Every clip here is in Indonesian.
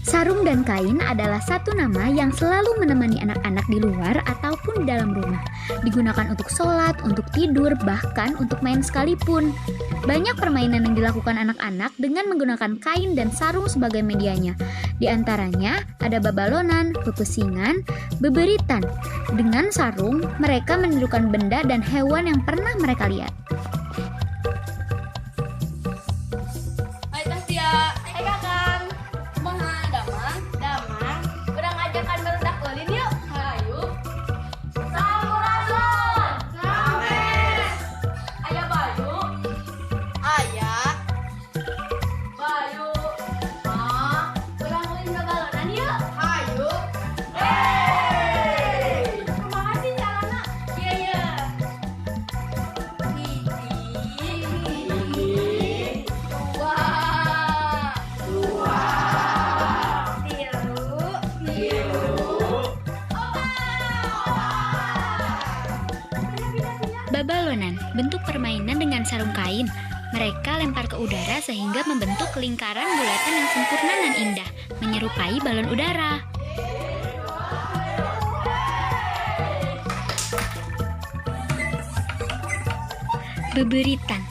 Sarung dan kain adalah satu nama yang selalu menemani anak-anak di luar ataupun dalam rumah. Digunakan untuk sholat, untuk tidur, bahkan untuk main sekalipun. Banyak permainan yang dilakukan anak-anak dengan menggunakan kain dan sarung sebagai medianya. Di antaranya ada babalonan, pepesingan, beberitan. Dengan sarung, mereka menirukan benda dan hewan yang pernah mereka lihat. Hai Tasya, hai Kakang. Kumaha damang? Damang. Urang ajakan meledak ulin yuk. Hayu. Sampurasun. Sames. Aya Bayu. Aya. Bayu. Urang ulin babalonan yuk. Hayu. Hey. Kumaha sih carana? Iya iya. Hiji. Dua. Babalonan, bentuk permainan dengan sarung kain. Mereka lempar ke udara sehingga membentuk lingkaran bulatan yang sempurna dan indah, menyerupai balon udara. Beberitan,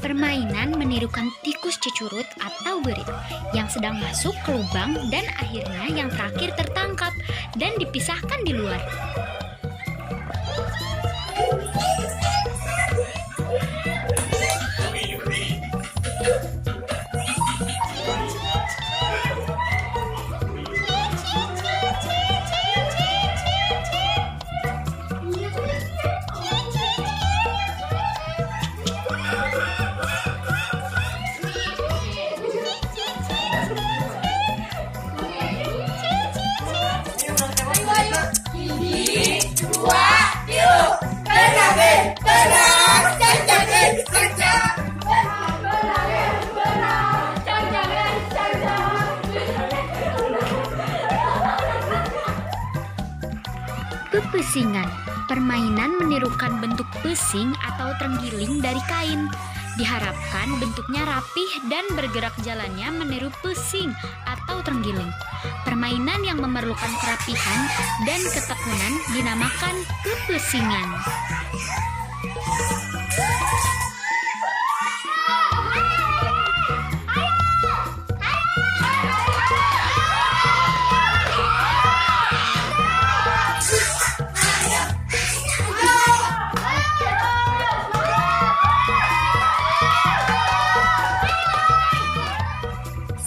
permainan menirukan tikus cecurut atau berit yang sedang masuk ke lubang dan akhirnya yang terakhir tertangkap dan dipisahkan di luar. Pepesingan, permainan menirukan bentuk pesing atau terenggiling dari kain. Diharapkan bentuknya rapih dan bergerak jalannya meniru pesing atau terenggiling. Permainan yang memerlukan kerapihan dan ketekunan dinamakan pepesingan.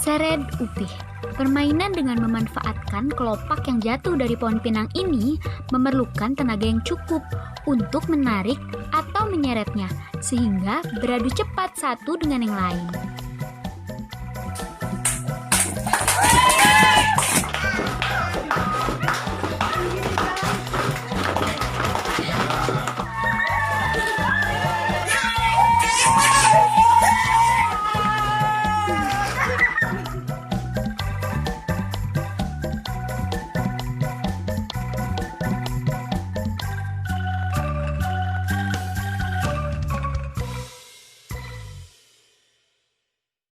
Sered upih. Permainan dengan memanfaatkan kelopak yang jatuh dari pohon pinang ini memerlukan tenaga yang cukup untuk menarik atau menyeretnya, sehingga beradu cepat satu dengan yang lain.